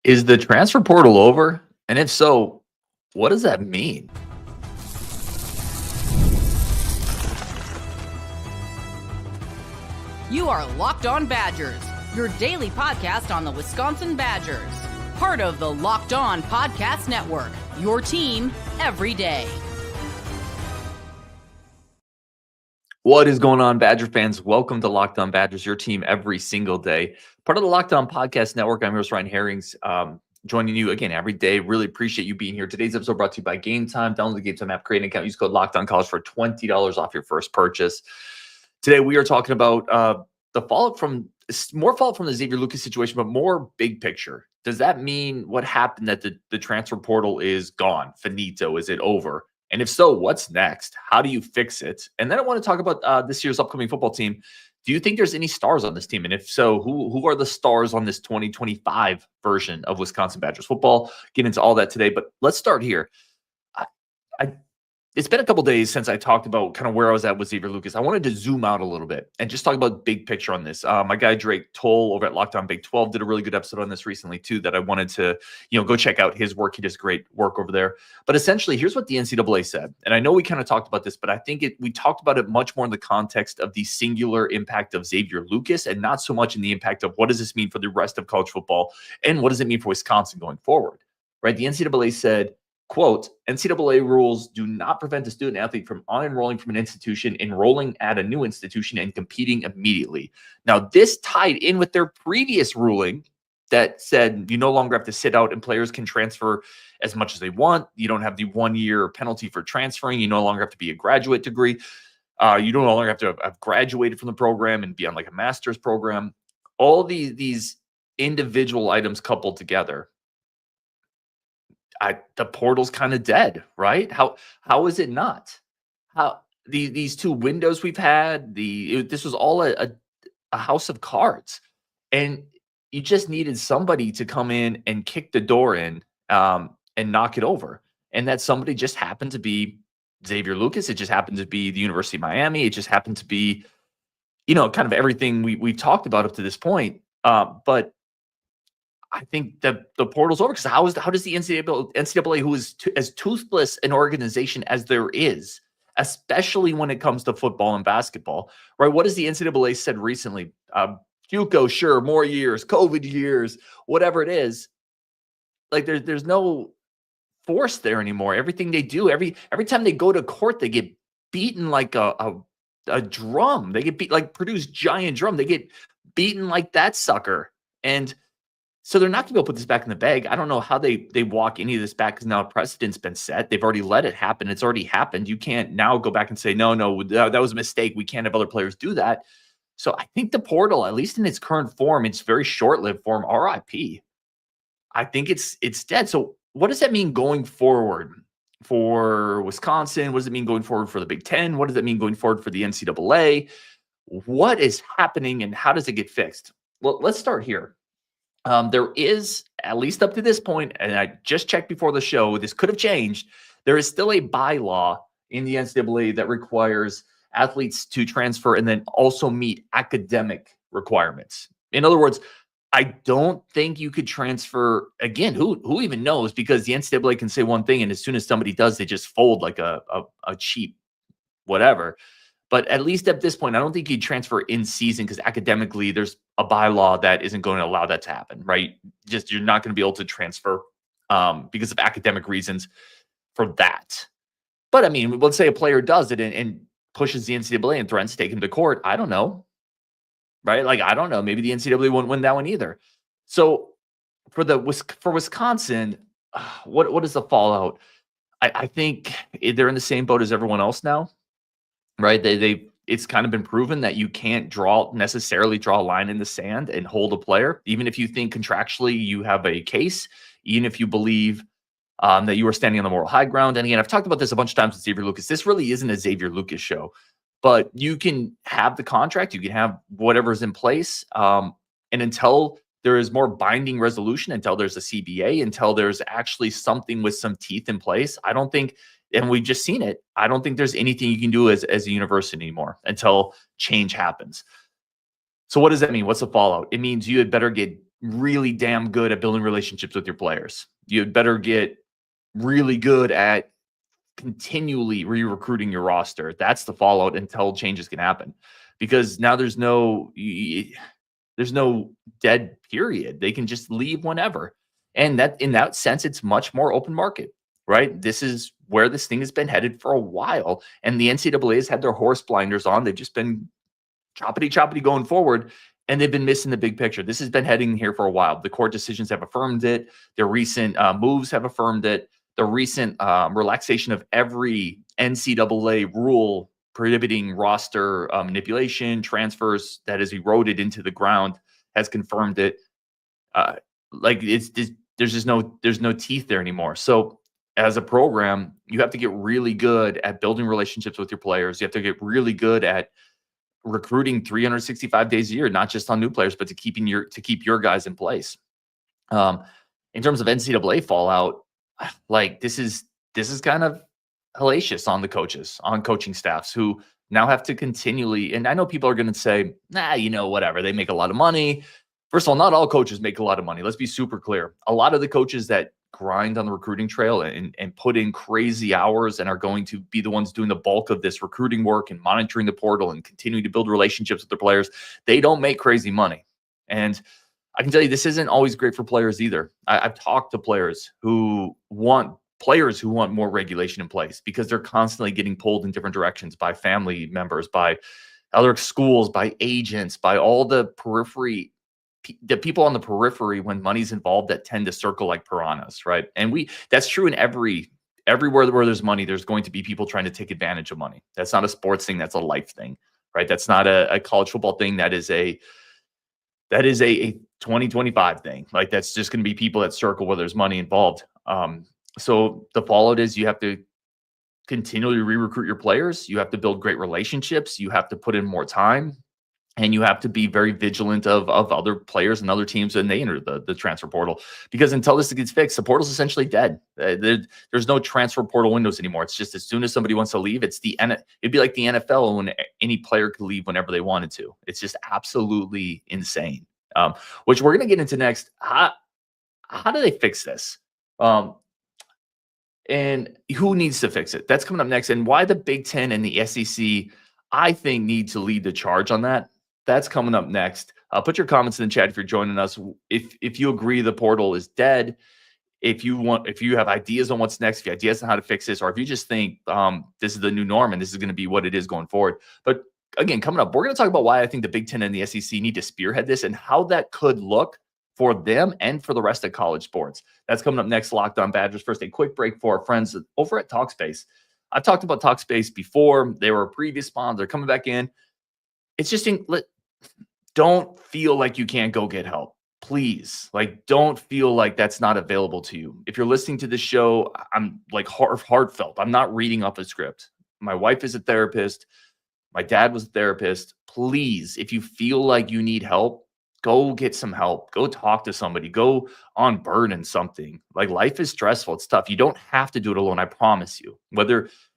Is the transfer portal over? And if so, what does that mean? You are Locked On Badgers, your daily podcast on the Wisconsin Badgers. Part of the Locked On Podcast Network, your team every day. What is going on, Badger fans? Welcome to Locked On Badgers, your team every single day. Part of the Locked On Podcast Network. I'm your host, Ryan Herrings, joining you again every day. Really appreciate you being here. Today's episode brought to you by Gametime. Download the Gametime app, create an account, use code LOCKEDONCollege for $20 off your first purchase. Today, we are talking about the fallout from the Xavier Lucas situation, but more big picture. Does that mean what happened that the transfer portal is gone? Finito? Is it over? And if so, what's next? How do you fix it? And then I want to talk about this year's upcoming football team. Do you think there's any stars on this team? And if so, who are the stars on this 2025 version of Wisconsin Badgers football? Get into all that today, but let's start here. It's been a couple days since I talked about kind of where I was at with Xavier Lucas. I wanted to zoom out a little bit and just talk about big picture on this. My guy Drake Toll over at Locked On Big 12 did a really good episode on this recently too that I wanted to, go check out his work. He does great work over there. But essentially, here's what the NCAA said. And I know we kind of talked about this, but I think we talked about it much more in the context of the singular impact of Xavier Lucas and not so much in the impact of what does this mean for the rest of college football and what does it mean for Wisconsin going forward, right? The NCAA said, quote, NCAA rules do not prevent a student athlete from unenrolling from an institution, enrolling at a new institution, and competing immediately. Now, this tied in with their previous ruling that said you no longer have to sit out and players can transfer as much as they want. You don't have the 1-year penalty for transferring. You no longer have to be a graduate degree. You no longer have to have graduated from the program and be on like a master's program. All these individual items coupled together. The portal's kind of dead, right? How is it not? How these two windows we've had, this was all a house of cards, and you just needed somebody to come in and kick the door in and knock it over, and that somebody just happened to be Xavier Lucas. It just happened to be the University of Miami. It just happened to be, kind of everything we talked about up to this point. But I think that the portal's over because how does the NCAA, who is as toothless an organization as there is, especially when it comes to football and basketball, right? What has the NCAA said recently? JUCO, sure, more years, COVID years, whatever it is. Like there's no force there anymore. Everything they do, every time they go to court, they get beaten like a drum. They get beat like Purdue's giant drum. They get beaten like that sucker. And so they're not going to be able to put this back in the bag. I don't know how they walk any of this back because now a precedent's been set. They've already let it happen. It's already happened. You can't now go back and say, no, that was a mistake. We can't have other players do that. So I think the portal, at least in its current form, its very short-lived form, RIP, I think it's dead. So what does that mean going forward for Wisconsin? What does it mean going forward for the Big Ten? What does that mean going forward for the NCAA? What is happening and how does it get fixed? Well, let's start here. There is, at least up to this point, and I just checked before the show, this could have changed. There is still a bylaw in the NCAA that requires athletes to transfer and then also meet academic requirements. In other words, I don't think you could transfer again. Who even knows? Because the NCAA can say one thing, and as soon as somebody does, they just fold like a cheap whatever. But at least at this point, I don't think you'd transfer in season because academically there's a bylaw that isn't going to allow that to happen, right? Just you're not going to be able to transfer because of academic reasons for that. But I mean, let's say a player does it and pushes the NCAA and threatens to take him to court. I don't know, right? Like, I don't know. Maybe the NCAA won't win that one either. So for Wisconsin, what is the fallout? I think they're in the same boat as everyone else now. Right. It's kind of been proven that you can't necessarily draw a line in the sand and hold a player, even if you think contractually you have a case, even if you believe that you are standing on the moral high ground. And again, I've talked about this a bunch of times with Xavier Lucas. This really isn't a Xavier Lucas show, but you can have the contract, you can have whatever's in place. And until there is more binding resolution, until there's a CBA, until there's actually something with some teeth in place, I don't think, and we've just seen it, I don't think there's anything you can do as a university anymore until change happens. So what does that mean? What's the fallout? It means you had better get really damn good at building relationships with your players. You'd better get really good at continually re-recruiting your roster. That's the fallout until changes can happen, because now there's no dead period. They can just leave whenever. And that, in that sense, it's much more open market, right? This is where this thing has been headed for a while. And the NCAA has had their horse blinders on. They've just been choppity going forward, and they've been missing the big picture. This has been heading here for a while. The court decisions have affirmed it. Their recent moves have affirmed it. The recent relaxation of every NCAA rule prohibiting roster manipulation, transfers that has eroded into the ground has confirmed it. There's no teeth there anymore. So as a program, you have to get really good at building relationships with your players. You have to get really good at recruiting 365 days a year, not just on new players, but to keep your guys in place. In terms of NCAA fallout, like this is kind of hellacious on the coaches, on coaching staffs who now have to continually, and I know people are going to say, whatever, they make a lot of money. First of all, not all coaches make a lot of money. Let's be super clear. A lot of the coaches that grind on the recruiting trail and put in crazy hours and are going to be the ones doing the bulk of this recruiting work and monitoring the portal and continuing to build relationships with their players, they don't make crazy money. And I can tell you, this isn't always great for players either. I've talked to players who want more regulation in place because they're constantly getting pulled in different directions by family members, by other schools, by agents, by all the people on the periphery when money's involved that tend to circle like piranhas, right? And that's true in everywhere where there's money, there's going to be people trying to take advantage of money. That's not a sports thing, that's a life thing, right? That's not a college football thing. That is a 2025 thing. Like that's just going to be people that circle where there's money involved. So the fallout is you have to continually re-recruit your players. You have to build great relationships. You have to put in more time, and you have to be very vigilant of other players and other teams when they enter the transfer portal, because until this gets fixed, the portal's essentially dead. There's no transfer portal windows anymore. It's just as soon as somebody wants to leave, it'd be like the NFL when any player could leave whenever they wanted to. It's just absolutely insane. Which we're going to get into next. How do they fix this? And who needs to fix it? That's coming up next. And why the Big Ten and the SEC, I think, need to lead the charge on that. That's coming up next. Put your comments in the chat if you're joining us. If you agree the portal is dead, if you have ideas on what's next, if you have ideas on how to fix this, or if you just think this is the new norm and this is going to be what it is going forward. But again, coming up, we're going to talk about why I think the Big Ten and the SEC need to spearhead this and how that could look for them and for the rest of college sports. That's coming up next. Locked On Badgers. First, a quick break for our friends over at TalkSpace. I've talked about TalkSpace before. They were a previous sponsor. They're coming back in. It's just don't feel like you can't go get help. Please, don't feel like that's not available to you. If you're listening to this show, I'm heartfelt. I'm not reading off a script. My wife is a therapist. My dad was a therapist. Please, if you feel like you need help, go get some help. Go talk to somebody. Go unburden something. Life is stressful. It's tough. You don't have to do it alone. I promise you.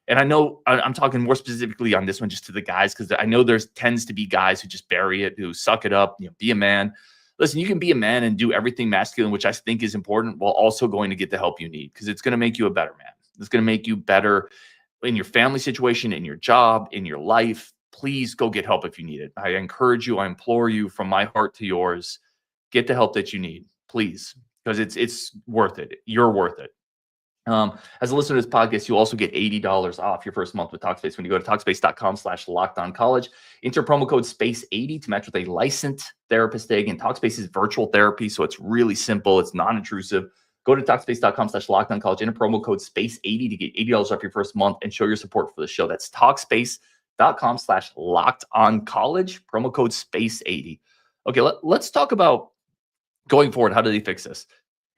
And I know I'm talking more specifically on this one just to the guys, because I know there's tends to be guys who just bury it, who suck it up, be a man. Listen, you can be a man and do everything masculine, which I think is important, while also going to get the help you need, because it's going to make you a better man. It's going to make you better in your family situation, in your job, in your life. Please go get help if you need it. I encourage you. I implore you from my heart to yours. Get the help that you need, please, because it's worth it. You're worth it. As a listener to this podcast, you'll also get $80 off your first month with TalkSpace when you go to TalkSpace.com/LockedOnCollege. Enter promo code SPACE80 to match with a licensed therapist day. Again, TalkSpace is virtual therapy, so it's really simple. It's non-intrusive. Go to TalkSpace.com/LockedOnCollege. Enter promo code SPACE80 to get $80 off your first month and show your support for the show. That's TalkSpace.com/LockedOnCollege. Promo code SPACE80. Okay, let's talk about going forward. How do they fix this?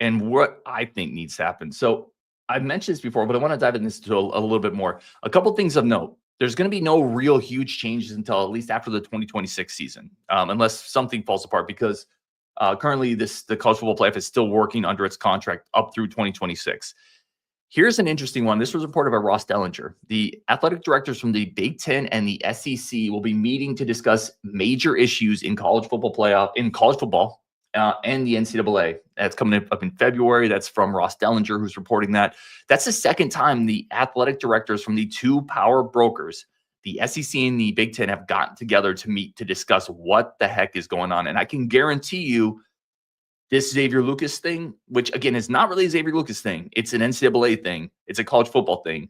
And what I think needs to happen. So I've mentioned this before, but I want to dive into this a little bit more. A couple things of note. There's going to be no real huge changes until at least after the 2026 season, unless something falls apart, because currently the college football playoff is still working under its contract up through 2026. Here's an interesting one. This was reported by Ross Dellinger. The athletic directors from the Big Ten and the SEC will be meeting to discuss major issues in college football, and the NCAA. That's coming up in February. That's from Ross Dellinger, who's reporting that. That's the second time the athletic directors from the two power brokers, the SEC and the Big Ten, have gotten together to meet to discuss what the heck is going on. And I can guarantee you this Xavier Lucas thing, which again is not really a Xavier Lucas thing. It's an NCAA thing. It's a college football thing.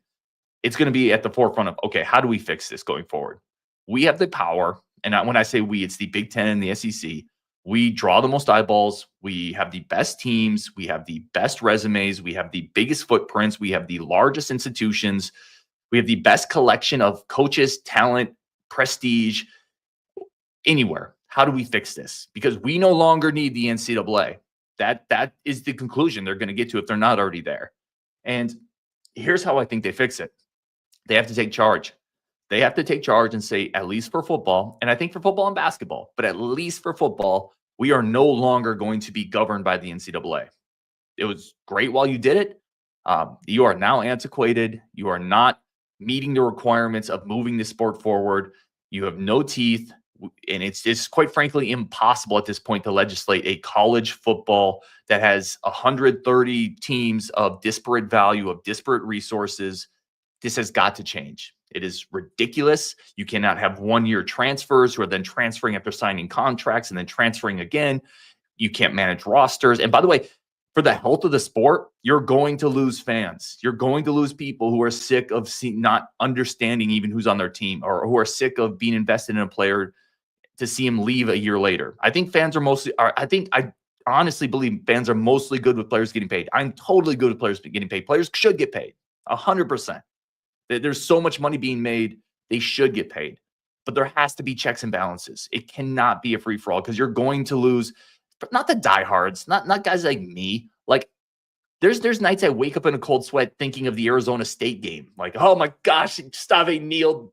It's going to be at the forefront of, okay, how do we fix this going forward? We have the power. And when I say we, it's the Big Ten and the SEC. We draw the most eyeballs. We have the best teams. We have the best resumes. We have the biggest footprints. We have the largest institutions. We have the best collection of coaches, talent, prestige anywhere. How do we fix this? Because we no longer need the NCAA. That is the conclusion they're going to get to if they're not already there. And here's how I think they fix it. They have to take charge. They have to take charge and say, at least for football, and I think for football and basketball, but at least for football, we are no longer going to be governed by the NCAA. It was great while you did it. You are now antiquated. You are not meeting the requirements of moving the sport forward. You have no teeth, and it's quite frankly impossible at this point to legislate a college football that has 130 teams of disparate value, of disparate resources. This has got to change. It is ridiculous. You cannot have one-year transfers who are then transferring after signing contracts and then transferring again. You can't manage rosters. And by the way, for the health of the sport, you're going to lose fans. You're going to lose people who are sick of not understanding even who's on their team, or who are sick of being invested in a player to see him leave a year later. I think fans I honestly believe fans are mostly good with players getting paid. I'm totally good with players getting paid. Players should get paid 100%. There's so much money being made. They should get paid, but there has to be checks and balances. It cannot be a free for all, because you're going to lose, not the diehards, not guys like me. Like there's nights I wake up in a cold sweat thinking of the Arizona State game. Like, oh my gosh, Stave Neal.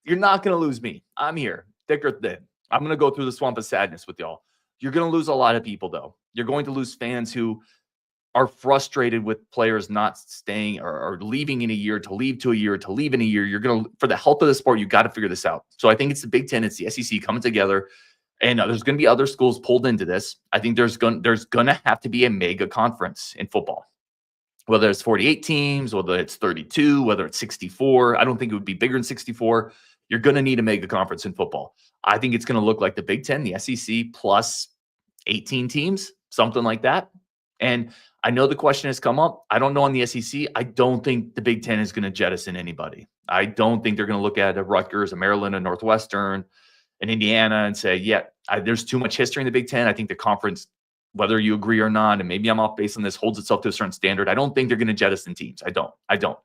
You're not going to lose me. I'm here, thick or thin. I'm going to go through the swamp of sadness with y'all. You're going to lose a lot of people, though. You're going to lose fans who are frustrated with players not staying or leaving in a year, to leave to a year, to leave in a year. You're going to, for the health of the sport, you got to figure this out. So I think it's the Big Ten, it's the SEC coming together, and there's going to be other schools pulled into this. I think there's going to have to be a mega conference in football, whether it's 48 teams, whether it's 32, whether it's 64. I don't think it would be bigger than 64. You're going to need a mega conference in football. I think it's going to look like the Big Ten, the SEC, plus 18 teams, something like that. And I know the question has come up. I don't know on the SEC. I don't think the Big Ten is going to jettison anybody. I don't think they're going to look at a Rutgers, a Maryland, a Northwestern, an Indiana and say, yeah, there's too much history in the Big Ten. I think the conference, whether you agree or not, and maybe I'm off base on this, holds itself to a certain standard. I don't think they're going to jettison teams. I don't.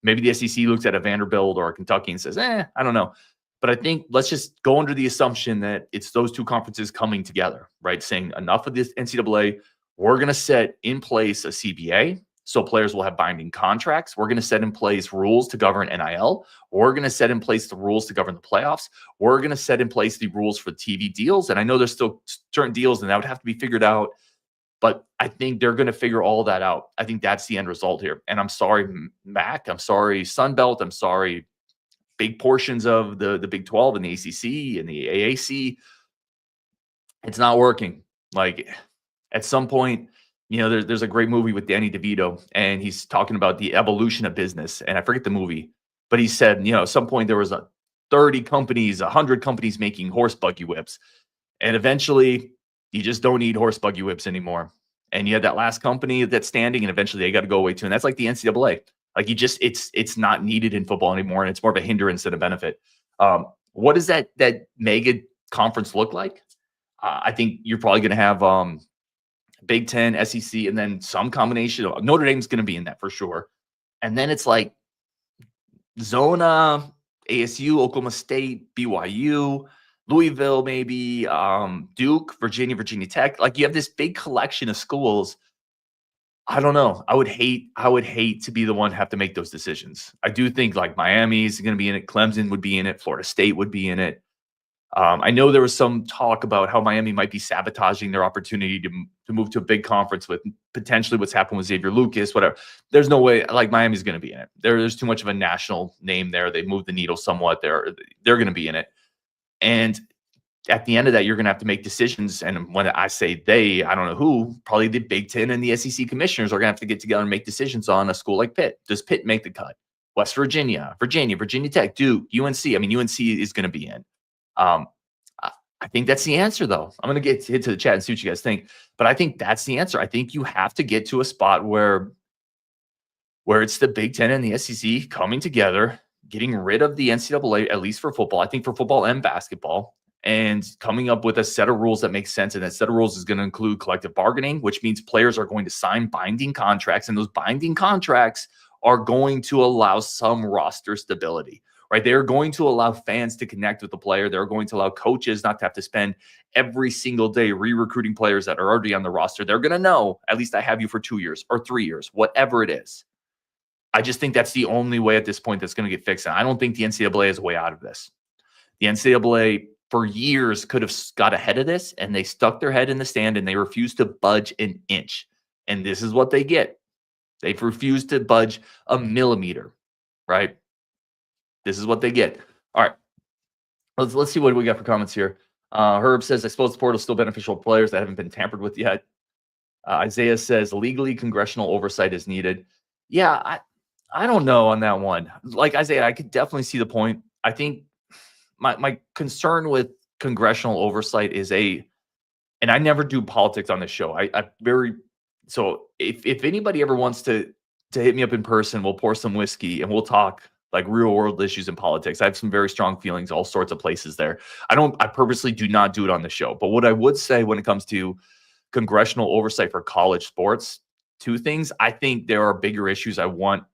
Maybe the SEC looks at a Vanderbilt or a Kentucky and says, I don't know. But I think let's just go under the assumption that it's those two conferences coming together, right? Saying enough of this NCAA. We're going to set in place a CBA so players will have binding contracts. We're going to set in place rules to govern NIL. We're going to set in place the rules to govern the playoffs. We're going to set in place the rules for TV deals. And I know there's still certain deals and that would have to be figured out, but I think they're going to figure all that out. I think that's the end result here. And I'm sorry, MAC. I'm sorry, Sunbelt. I'm sorry, big portions of the Big 12 and the ACC and the AAC. It's not working. Like, at some point, there's a great movie with Danny DeVito, and he's talking about the evolution of business. And I forget the movie, but he said, at some point there was 30 companies, 100 companies making horse buggy whips. And eventually you just don't need horse buggy whips anymore. And you had that last company that's standing, and eventually they got to go away too. And that's like the NCAA. Like it's not needed in football anymore. And it's more of a hindrance than a benefit. What does that mega conference look like? I think you're probably going to have, Big Ten, SEC, and then some combination of Notre Dame's going to be in that for sure. And then it's like Zona, ASU, Oklahoma State, BYU, Louisville, maybe Duke, Virginia Tech. Like you have this big collection of schools. I don't know. I would hate to be the one to have to make those decisions. I do think like Miami's going to be in it. Clemson would be in it. Florida State would be in it. I know there was some talk about how Miami might be sabotaging their opportunity to move to a big conference with potentially what's happened with Xavier Lucas, whatever. There's no way like Miami's going to be in it. There's too much of a national name there. They moved the needle somewhat. They're going to be in it. And at the end of that, you're going to have to make decisions. And when I say they, I don't know who, probably the Big Ten and the SEC commissioners are going to have to get together and make decisions on a school like Pitt. Does Pitt make the cut? West Virginia, Virginia Tech, Duke, UNC. I mean, UNC is going to be in. I think that's the answer, though. I'm going to hit to the chat and see what you guys think. But I think that's the answer. I think you have to get to a spot where it's the Big Ten and the SEC coming together, getting rid of the NCAA, at least for football. I think for football and basketball, and coming up with a set of rules that makes sense. And that set of rules is going to include collective bargaining, which means players are going to sign binding contracts. And those binding contracts are going to allow some roster stability, right? They're going to allow fans to connect with the player. They're going to allow coaches not to have to spend every single day re-recruiting players that are already on the roster. They're going to know, at least I have you for 2 years or 3 years, whatever it is. I just think that's the only way at this point that's going to get fixed. And I don't think the NCAA is a way out of this. The NCAA for years could have got ahead of this, and they stuck their head in the sand and they refused to budge an inch. And this is what they get. They've refused to budge a millimeter, right? This is what they get. All right. Let's see what we got for comments here. Herb says, I suppose the portal is still beneficial to players that haven't been tampered with yet. Isaiah says, legally, congressional oversight is needed. Yeah, I don't know on that one. Like Isaiah, I could definitely see the point. I think my concern with congressional oversight is and I never do politics on this show. So if anybody ever wants to hit me up in person, we'll pour some whiskey and we'll talk like real world issues in politics. I have some very strong feelings, all sorts of places there. I purposely do not do it on the show. But what I would say when it comes to congressional oversight for college sports, two things. I think there are bigger issues I want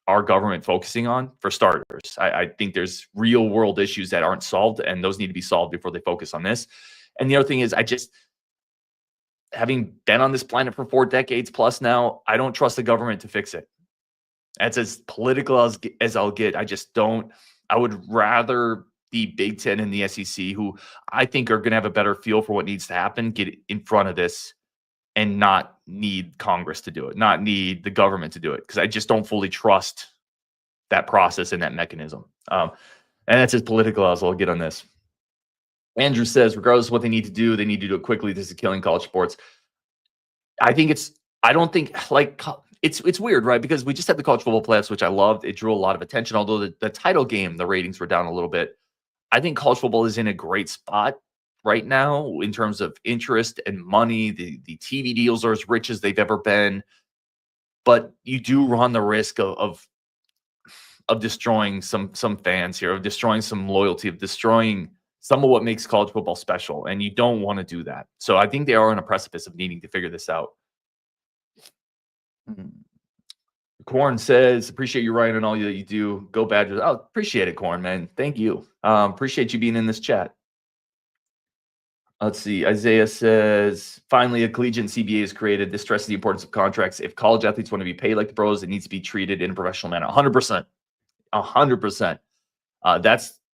our government focusing on. For starters, I think there's real world issues that aren't solved, and those need to be solved before they focus on this. And the other thing is, having been on this planet for 4 decades plus now, I don't trust the government to fix it. That's as political as I'll get. I just don't. I would rather the Big Ten and the SEC, who I think are going to have a better feel for what needs to happen, get in front of this and not need Congress to do it, not need the government to do it, because I just don't fully trust that process and that mechanism. And that's as political as I'll get on this. Andrew says, regardless of what they need to do it quickly. This is killing college sports. It's weird, right? Because we just had the college football playoffs, which I loved. It drew a lot of attention, although the title game, the ratings were down a little bit. I think college football is in a great spot right now in terms of interest and money. The TV deals are as rich as they've ever been, but you do run the risk of destroying some fans here, of destroying some loyalty, of destroying some of what makes college football special, and you don't want to do that. So I think they are on a precipice of needing to figure this out. Corn says, appreciate you, Ryan, and all that you do. Go Badgers. Oh, appreciate it, Corn, man. Thank you. Appreciate you being in this chat. Let's see. Isaiah says, finally, a collegiate CBA is created. This stresses the importance of contracts. If college athletes want to be paid like the pros, it needs to be treated in a professional manner. 100%. 100%.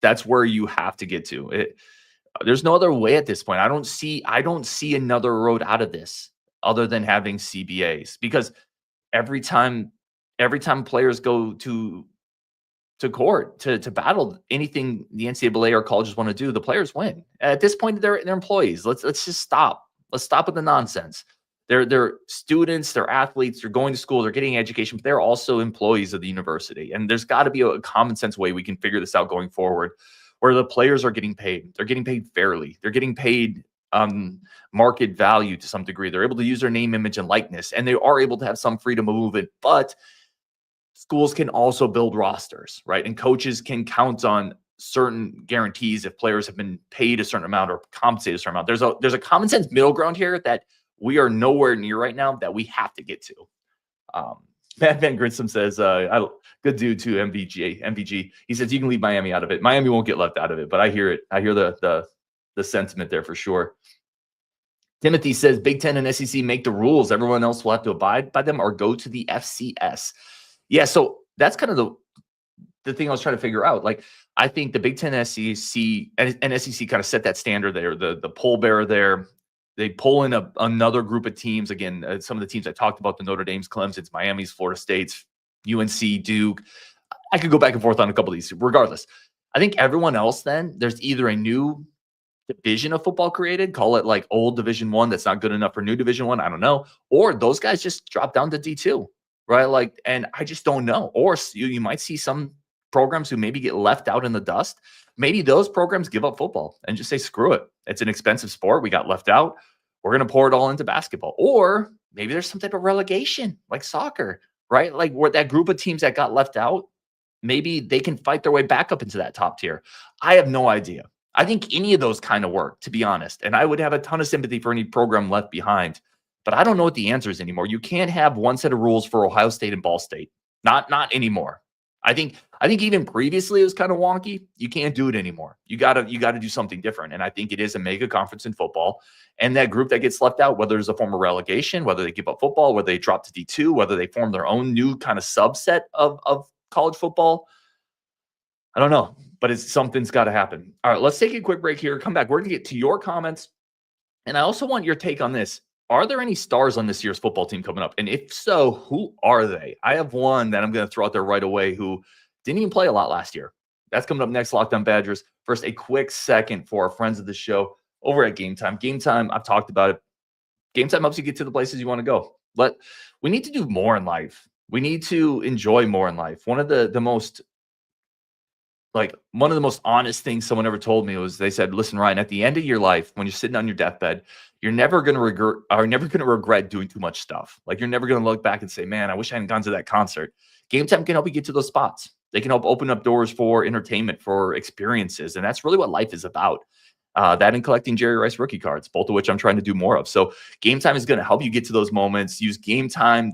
That's where you have to get to. There's no other way at this point. I don't see another road out of this other than having CBAs, because every time players go to court to battle anything the NCAA or colleges want to do, the players win. At this point, they're employees. Let's just stop. Let's stop with the nonsense. They're students, they're athletes, they're going to school, they're getting education, but they're also employees of the university. And there's got to be a common sense way we can figure this out going forward, where the players are getting paid. They're getting paid fairly. They're getting paid market value to some degree. They're able to use their name, image, and likeness, and they are able to have some freedom of movement. But schools can also build rosters, right? And coaches can count on certain guarantees if players have been paid a certain amount or compensated a certain amount. There's a common sense middle ground here that we are nowhere near right now that we have to get to. Matt Van Grinsom says, good dude too, MVG. He says, you can leave Miami out of it. Miami won't get left out of it, but I hear it. I hear the sentiment there for sure. Timothy says, Big Ten and SEC make the rules. Everyone else will have to abide by them or go to the FCS. Yeah, so that's kind of the thing I was trying to figure out. Like, I think the Big Ten, SEC, and SEC kind of set that standard there, the pole bearer there. They pull in another group of teams. Again, some of the teams I talked about, the Notre Dame's, Clemson's, Miami's, Florida State's, UNC, Duke. I could go back and forth on a couple of these. Regardless, I think everyone else then, there's either a new division of football created, call it like old Division One that's not good enough for new Division One. I don't know. Or those guys just drop down to D2, right? Like, and I just don't know. Or you might see some programs who maybe get left out in the dust. Maybe those programs give up football and just say, screw it. It's an expensive sport. We got left out. We're going to pour it all into basketball. Or maybe there's some type of relegation like soccer, right? Like where that group of teams that got left out, maybe they can fight their way back up into that top tier. I have no idea. I think any of those kind of work, to be honest. And I would have a ton of sympathy for any program left behind. But I don't know what the answer is anymore. You can't have one set of rules for Ohio State and Ball State. Not anymore. I think even previously it was kind of wonky. You can't do it anymore. You gotta do something different. And I think it is a mega conference in football. And that group that gets left out, whether there's a form of relegation, whether they give up football, whether they drop to D2, whether they form their own new kind of subset of college football, I don't know. But something's got to happen. All right, let's take a quick break here. Come back. We're going to get to your comments. And I also want your take on this. Are there any stars on this year's football team coming up? And if so, who are they? I have one that I'm going to throw out there right away who didn't even play a lot last year. That's coming up next, Locked On Badgers. First, a quick second for our friends of the show over at Gametime. Gametime, I've talked about it. Gametime helps you get to the places you want to go. But we need to do more in life. We need to enjoy more in life. One of the most honest things someone ever told me was they said, listen, Ryan, at the end of your life, when you're sitting on your deathbed, you're never going to regret doing too much stuff. Like you're never going to look back and say, man, I wish I hadn't gone to that concert. Gametime can help you get to those spots. They can help open up doors for entertainment, for experiences. And that's really what life is about. That and collecting Jerry Rice rookie cards, both of which I'm trying to do more of. So Gametime is going to help you get to those moments. Use Gametime.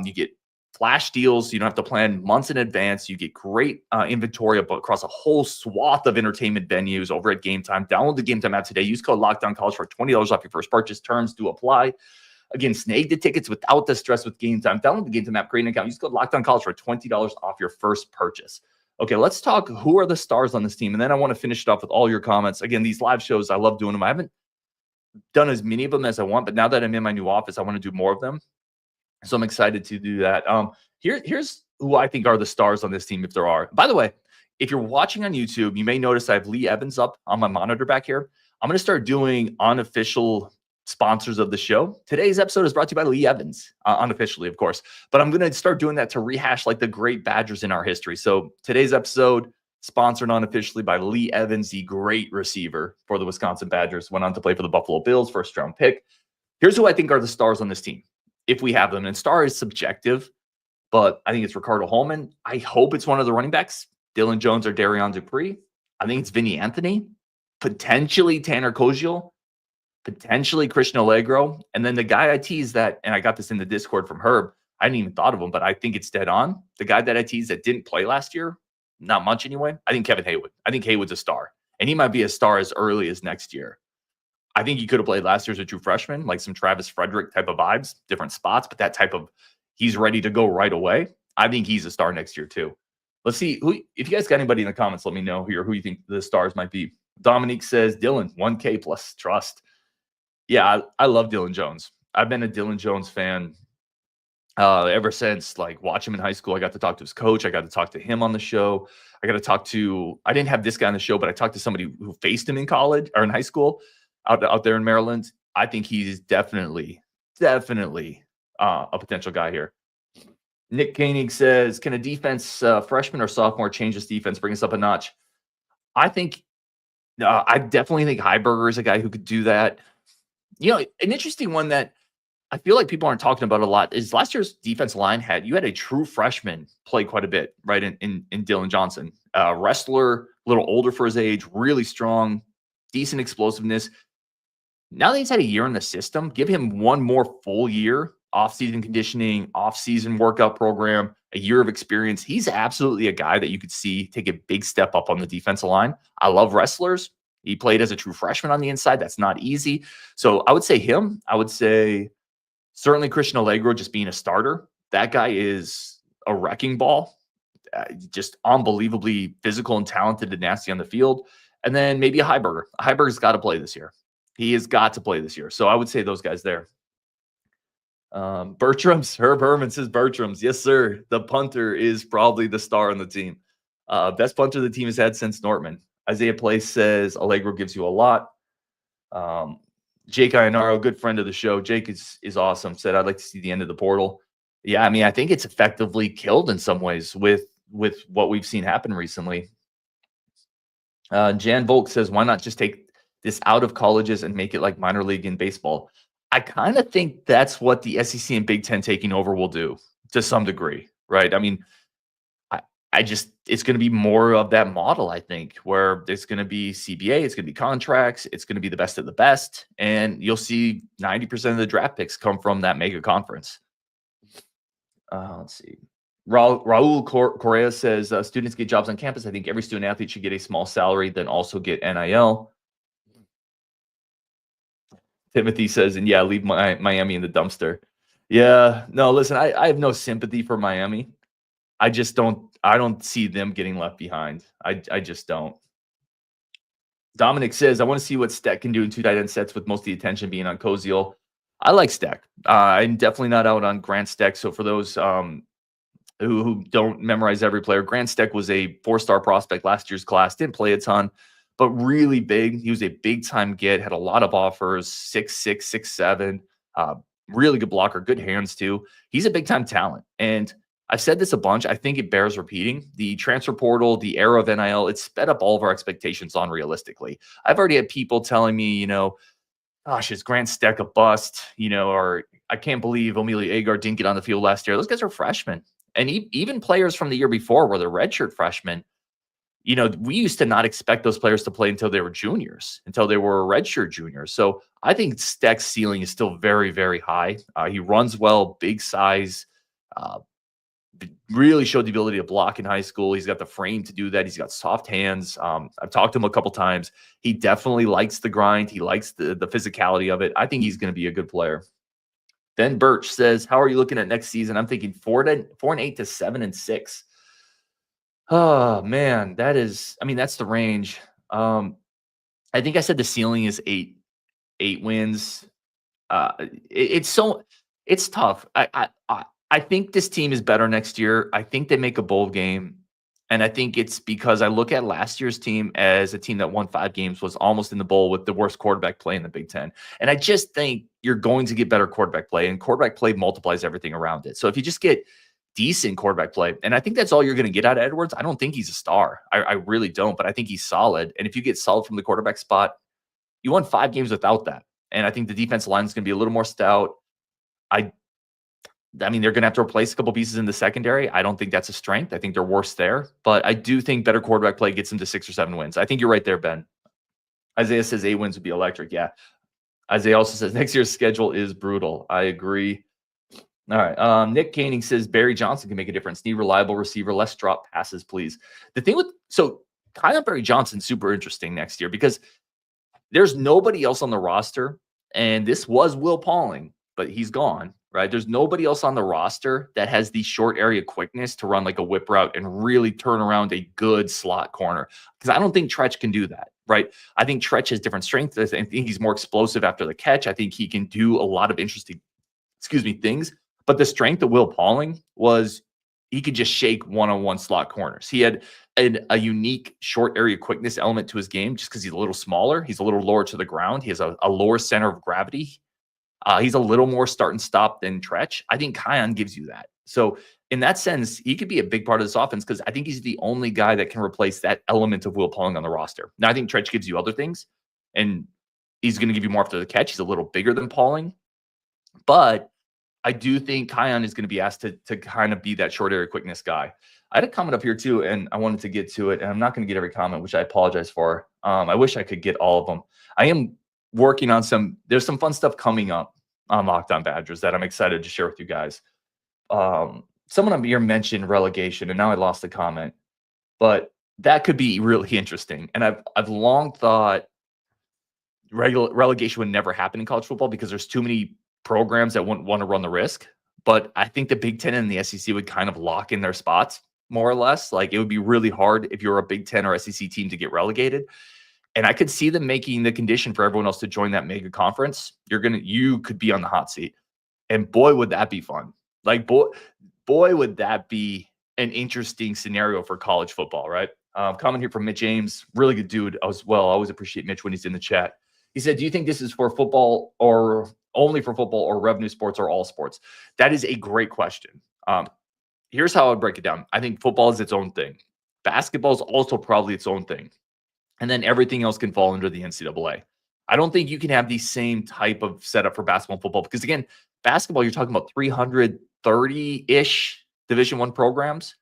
You get flash deals. You don't have to plan months in advance. You get great inventory across a whole swath of entertainment venues over at Gametime. Download the Gametime app today. Use code LOCKDOWNCollege for $20 off your first purchase. Terms do apply. Again, snag the tickets without the stress with Gametime. Download the Gametime app, create an account. Use code LOCKDOWNCollege for $20 off your first purchase. Okay, let's talk who are the stars on this team. And then I want to finish it off with all your comments. Again, these live shows, I love doing them. I haven't done as many of them as I want, but now that I'm in my new office, I want to do more of them. So I'm excited to do that. Here's who I think are the stars on this team, if there are. By the way, if you're watching on YouTube, you may notice I have Lee Evans up on my monitor back here. I'm going to start doing unofficial sponsors of the show. Today's episode is brought to you by Lee Evans, unofficially, of course. But I'm going to start doing that to rehash like the great Badgers in our history. So today's episode, sponsored unofficially by Lee Evans, the great receiver for the Wisconsin Badgers, went on to play for the Buffalo Bills, first-round pick. Here's who I think are the stars on this team, if we have them. And star is subjective, but I think it's Ricardo Hallman. I hope it's one of the running backs, Dilon Jones or Darrion Dupree. I think it's Vinny Anthony, potentially Tanner Koziol, potentially Christian Allegro. And then the guy I teased that, and I got this in the Discord from Herb, I hadn't even thought of him, but I think it's dead on. The guy that I teased that didn't play last year, not much anyway, I think Kevin Haywood. I think Haywood's a star, and he might be a star as early as next year. I think he could have played last year as a true freshman, like some Travis Frederick type of vibes, different spots, but that type of he's ready to go right away. I think he's a star next year too. Let's see who. If you guys got anybody in the comments, let me know who you think the stars might be. Dominique says Dilon, 1K plus trust. Yeah, I love Dilon Jones. I've been a Dilon Jones fan ever since, like, watch him in high school. I got to talk to his coach. I got to talk to him on the show. I didn't have this guy on the show, but I talked to somebody who faced him in college or in high school out there in Maryland. I think he's definitely a potential guy here. Nick Koenig says, can a defense freshman or sophomore change this defense, bring us up a notch? I definitely think Heiberger is a guy who could do that. You know, an interesting one that I feel like people aren't talking about a lot is last year's defense line had a true freshman play quite a bit, right? In Dilon Johnson, wrestler, a little older for his age, really strong, decent explosiveness. Now that he's had a year in the system, give him one more full year, off-season conditioning, off-season workout program, a year of experience. He's absolutely a guy that you could see take a big step up on the defensive line. I love wrestlers. He played as a true freshman on the inside. That's not easy. So I would say him. I would say certainly Christian Allegro just being a starter. That guy is a wrecking ball, just unbelievably physical and talented and nasty on the field. And then maybe a Heiberger. Heiberger's got to play this year. He has got to play this year. So I would say those guys there. Bertram's, Herb Herman says Bertram's. Yes, sir. The punter is probably the star on the team. Best punter the team has had since Nortman. Isaiah Place says Allegro gives you a lot. Jake Ionaro, good friend of the show. Jake is awesome. Said, I'd like to see the end of the portal. Yeah, I mean, I think it's effectively killed in some ways with what we've seen happen recently. Jan Volk says, why not just take this out of colleges and make it like minor league in baseball? I kind of think that's what the SEC and Big Ten taking over will do to some degree, right? I mean, I just, it's going to be more of that model, I think, where it's going to be CBA, it's going to be contracts, it's going to be the best of the best, and you'll see 90% of the draft picks come from that mega conference. Let's see. Raul Correa says, students get jobs on campus. I think every student athlete should get a small salary, then also get NIL. Timothy says, and yeah, leave Miami in the dumpster. Yeah, no, listen, I have no sympathy for Miami. I don't see them getting left behind. I just don't. Dominic says, I want to see what Steck can do in 2 tight end sets with most of the attention being on Koziol. I like Steck. I'm definitely not out on Grant Steck. So for those who don't memorize every player, Grant Steck was a 4-star prospect last year's class, didn't play a ton, but really big. He was a big-time get, had a lot of offers, 6'6", 6'7", really good blocker, good hands too. He's a big-time talent. And I've said this a bunch. I think it bears repeating. The transfer portal, the era of NIL, it's sped up all of our expectations unrealistically. I've already had people telling me, gosh, is Grant Steck a bust? Or I can't believe Emilio Agar didn't get on the field last year. Those guys are freshmen. And even players from the year before were the redshirt freshmen. We used to not expect those players to play until they were juniors, until they were redshirt juniors. So I think Steck's ceiling is still very, very high. He runs well, big size, really showed the ability to block in high school. He's got the frame to do that. He's got soft hands. I've talked to him a couple times. He definitely likes the grind. He likes the physicality of it. I think he's going to be a good player. Ben Birch says, how are you looking at next season? I'm thinking 4-8 to 7-6. Oh man, that's the range. I think I said the ceiling is 8 wins. It's tough. I think this team is better next year. I think they make a bowl game. And I think it's because I look at last year's team as a team that won 5 games, was almost in the bowl with the worst quarterback play in the Big Ten. And I just think you're going to get better quarterback play, and quarterback play multiplies everything around it. So if you just get decent quarterback play, and I think that's all you're going to get out of Edwards. I don't think he's a star. I really don't, but I think he's solid. And if you get solid from the quarterback spot, you won 5 games without that. And I think the defensive line is going to be a little more stout. I mean, they're going to have to replace a couple pieces in the secondary. I don't think that's a strength. I think they're worse there. But I do think better quarterback play gets them to 6 or 7 wins. I think you're right there, Ben. Isaiah says 8 wins would be electric. Yeah. Isaiah also says next year's schedule is brutal. I agree. All right. Nick Koenig says Barry Johnson can make a difference. Need reliable receiver, less drop passes, please. The thing Kyle Barry Johnson, super interesting next year because there's nobody else on the roster. And this was Will Pauling, but he's gone. Right. There's nobody else on the roster that has the short area quickness to run like a whip route and really turn around a good slot corner. Because I don't think Tretch can do that. Right. I think Tretch has different strengths. I think he's more explosive after the catch. I think he can do a lot of interesting, things. But the strength of Will Pauling was he could just shake one-on-one slot corners. He had a unique short area quickness element to his game just because he's a little smaller. He's a little lower to the ground. He has a lower center of gravity. He's a little more start and stop than Tretch. I think Kion gives you that. So in that sense, he could be a big part of this offense because I think he's the only guy that can replace that element of Will Pauling on the roster. Now, I think Tretch gives you other things, and he's going to give you more after the catch. He's a little bigger than Pauling. But I do think Kion is going to be asked to kind of be that short area quickness guy. I had a comment up here too, and I wanted to get to it, and I'm not going to get every comment, which I apologize for. I wish I could get all of them. I am working on there's some fun stuff coming up on Locked On Badgers that I'm excited to share with you guys. Someone up here mentioned relegation, and now I lost the comment, but that could be really interesting. And I've long thought relegation would never happen in college football because there's too many programs that wouldn't want to run the risk. But I think the Big Ten and the SEC would kind of lock in their spots more or less. Like it would be really hard if you're a Big Ten or SEC team to get relegated. And I could see them making the condition for everyone else to join that mega conference. You could be on the hot seat. And boy, would that be fun. Like, boy, would that be an interesting scenario for college football, right? Comment here from Mitch James, really good dude as well. I always appreciate Mitch when he's in the chat. He said, do you think this is for football or only for football or revenue sports or all sports? That is a great question. Here's how I would break it down. I think football is its own thing. Basketball is also probably its own thing. And then everything else can fall under the NCAA. I don't think you can have the same type of setup for basketball and football because, again, basketball, you're talking about 330-ish Division I programs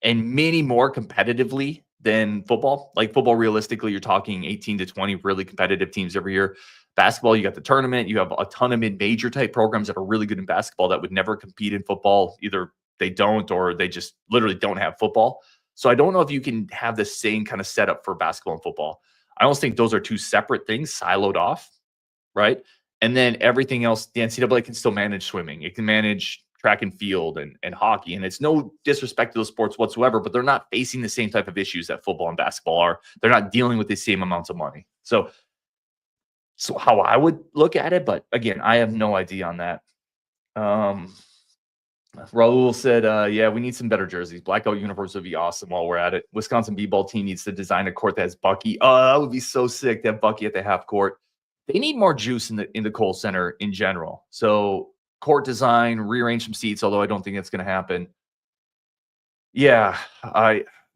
and many more competitively than football. Like football, realistically, you're talking 18 to 20 really competitive teams every year. Basketball, you got the tournament. You have a ton of mid-major type programs that are really good in basketball that would never compete in football. Either they don't or they just literally don't have football. So I don't know if you can have the same kind of setup for basketball and football. I almost think those are two separate things, siloed off, right? And then everything else, the NCAA can still manage swimming. It can manage track and field and hockey. And it's no disrespect to those sports whatsoever, but they're not facing the same type of issues that football and basketball are. They're not dealing with the same amounts of money. So how I would look at it, but again, I have no idea on that. Raul said, yeah, we need some better jerseys. Blackout uniforms would be awesome while we're at it. Wisconsin B-ball team needs to design a court that has Bucky. Oh, that would be so sick to have Bucky at the half court. They need more juice in the Kohl Center in general. So court design, rearrange some seats, although I don't think that's going to happen. Yeah,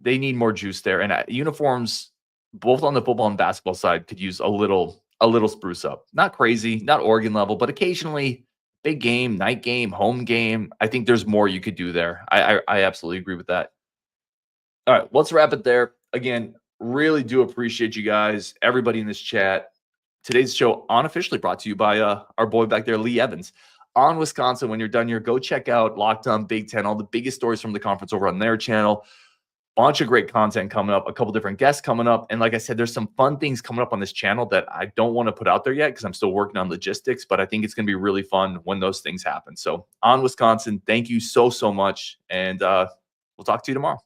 they need more juice there. And uniforms, both on the football and basketball side, could use a little spruce up. Not crazy, not Oregon level, but occasionally big game, night game, home game. I think there's more you could do there. I absolutely agree with that. All right, let's wrap it there. Again, really do appreciate you guys, everybody in this chat. Today's show unofficially brought to you by our boy back there, Lee Evans. On Wisconsin, when you're done here, go check out Locked On Big Ten, all the biggest stories from the conference over on their channel. Bunch of great content coming up, a couple different guests coming up. And like I said, there's some fun things coming up on this channel that I don't want to put out there yet because I'm still working on logistics, but I think it's going to be really fun when those things happen. So on Wisconsin, thank you so much. And we'll talk to you tomorrow.